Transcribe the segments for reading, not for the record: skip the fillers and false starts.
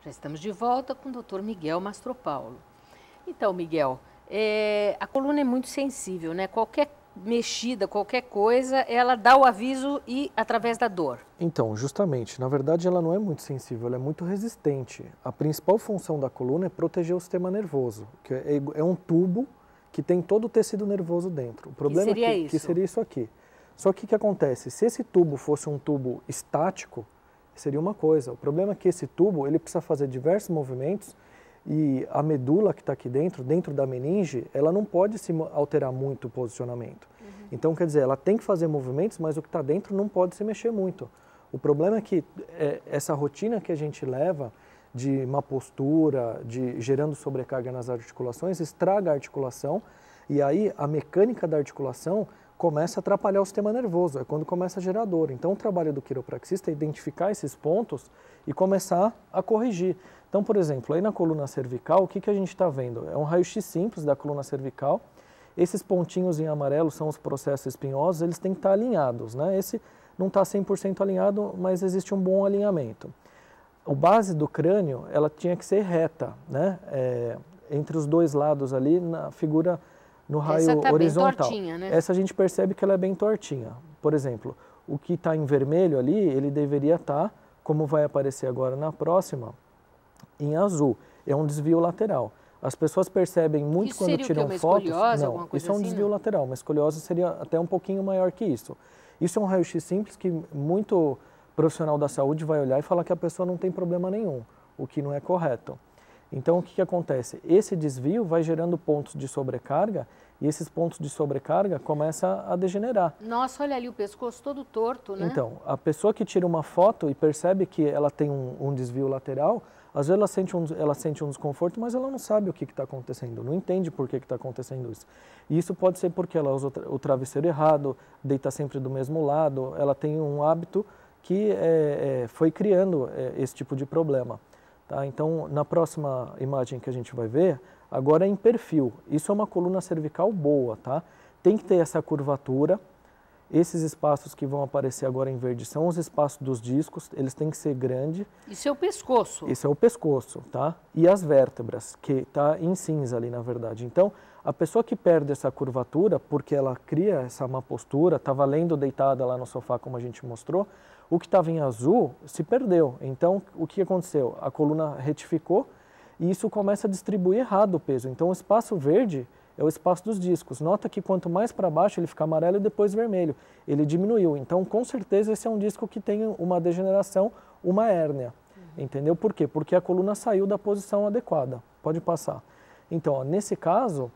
Já estamos de volta com o Dr. Miguel Mastropaulo. Então, Miguel, a coluna é muito sensível, né? Qualquer mexida, qualquer coisa, ela dá o aviso e através da dor. Então, justamente, na verdade ela não é muito sensível, ela é muito resistente. A principal função da coluna é proteger o sistema nervoso, que é um tubo que tem todo o tecido nervoso dentro. O problema que seria isso aqui. Só que o que acontece? Se esse tubo fosse um tubo estático, seria uma coisa. O problema é que esse tubo ele precisa fazer diversos movimentos e a medula que está aqui dentro da meninge, ela não pode se alterar muito o posicionamento. Então, quer dizer, ela tem que fazer movimentos, mas o que está dentro não pode se mexer muito. O problema é que essa rotina que a gente leva de má postura, gerando sobrecarga nas articulações, estraga a articulação e aí a mecânica da articulação começa a atrapalhar o sistema nervoso, é quando começa a gerar dor. Então o trabalho do quiropraxista é identificar esses pontos e começar a corrigir. Então, por exemplo, aí na coluna cervical, o que a gente está vendo? É um raio-x simples da coluna cervical. Esses pontinhos em amarelo são os processos espinhosos, eles têm que estar alinhados, né? Esse não está 100% alinhado, mas existe um bom alinhamento. A base do crânio, ela tinha que ser reta, né? Entre os dois lados ali, na figura no raio horizontal. Bem tortinha, né? Essa a gente percebe que ela é bem tortinha. Por exemplo, o que está em vermelho ali, ele deveria estar, como vai aparecer agora na próxima, em azul. É um desvio lateral. As pessoas percebem muito isso quando tiram fotos. Não, isso é um desvio lateral. Uma escoliose seria até um pouquinho maior que isso. Isso é um raio-x simples que muito profissional da saúde vai olhar e falar que a pessoa não tem problema nenhum, o que não é correto. Então, o que acontece? Esse desvio vai gerando pontos de sobrecarga e esses pontos de sobrecarga começam a degenerar. Nossa, olha ali o pescoço todo torto, né? Então, a pessoa que tira uma foto e percebe que ela tem um desvio lateral, às vezes ela sente um desconforto, mas ela não sabe o que está acontecendo, não entende por que está acontecendo isso. E isso pode ser porque ela usa o travesseiro errado, deita sempre do mesmo lado, ela tem um hábito que foi criando esse tipo de problema. Tá? Então, na próxima imagem que a gente vai ver, agora é em perfil. Isso é uma coluna cervical boa, tá? Tem que ter essa curvatura. Esses espaços que vão aparecer agora em verde são os espaços dos discos, eles têm que ser grandes. Isso é o pescoço? Isso é o pescoço, tá? E as vértebras, que está em cinza ali, na verdade. Então, a pessoa que perde essa curvatura, porque ela cria essa má postura, estava lendo deitada lá no sofá, como a gente mostrou, o que estava em azul se perdeu. Então, o que aconteceu? A coluna retificou e isso começa a distribuir errado o peso. Então, o espaço verde é o espaço dos discos. Nota que quanto mais para baixo ele fica amarelo e depois vermelho. Ele diminuiu. Então, com certeza, esse é um disco que tem uma degeneração, uma hérnia. Entendeu? Por quê? Porque a coluna saiu da posição adequada. Pode passar. Então, ó, nesse caso,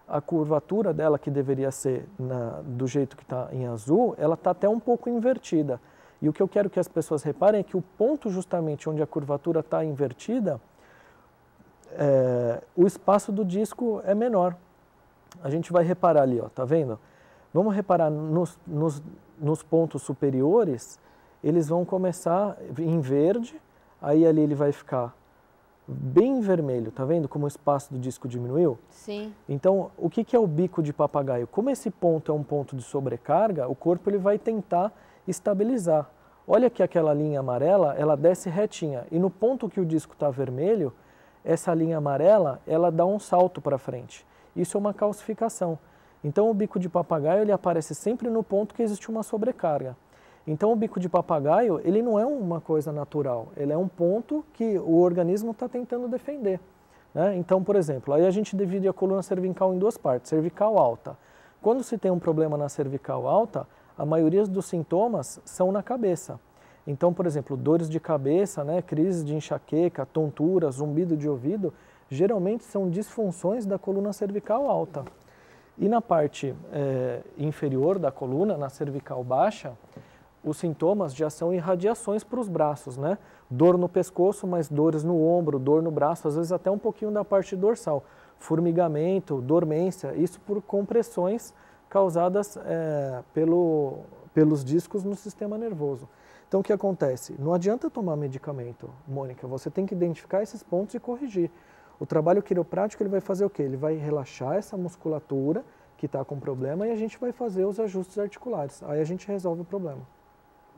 a curvatura dela, que deveria ser do jeito que está em azul, ela está até um pouco invertida. E o que eu quero que as pessoas reparem é que o ponto justamente onde a curvatura está invertida, o espaço do disco é menor. A gente vai reparar ali, ó, tá vendo? Vamos reparar nos pontos superiores, eles vão começar em verde, aí ali ele vai ficar bem vermelho, tá vendo como o espaço do disco diminuiu? Sim. Então, o que é o bico de papagaio? Como esse ponto é um ponto de sobrecarga, o corpo ele vai tentar estabilizar. Olha que aquela linha amarela, ela desce retinha, e no ponto que o disco está vermelho, essa linha amarela, ela dá um salto para frente. Isso é uma calcificação. Então, o bico de papagaio, ele aparece sempre no ponto que existe uma sobrecarga. Então, o bico de papagaio, ele não é uma coisa natural, ele é um ponto que o organismo está tentando defender. Né? Então, por exemplo, aí a gente divide a coluna cervical em duas partes, cervical alta. Quando se tem um problema na cervical alta, a maioria dos sintomas são na cabeça. Então, por exemplo, dores de cabeça, né, crises de enxaqueca, tontura, zumbido de ouvido, geralmente são disfunções da coluna cervical alta. E na parte inferior da coluna, na cervical baixa, os sintomas já são irradiações para os braços, né? Dor no pescoço, mas dores no ombro, dor no braço, às vezes até um pouquinho da parte dorsal. Formigamento, dormência, isso por compressões causadas pelos discos no sistema nervoso. Então, o que acontece? Não adianta tomar medicamento, Mônica, você tem que identificar esses pontos e corrigir. O trabalho quiroprático ele vai fazer o quê? Ele vai relaxar essa musculatura que está com problema e a gente vai fazer os ajustes articulares. Aí a gente resolve o problema.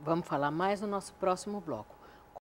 Vamos falar mais no nosso próximo bloco.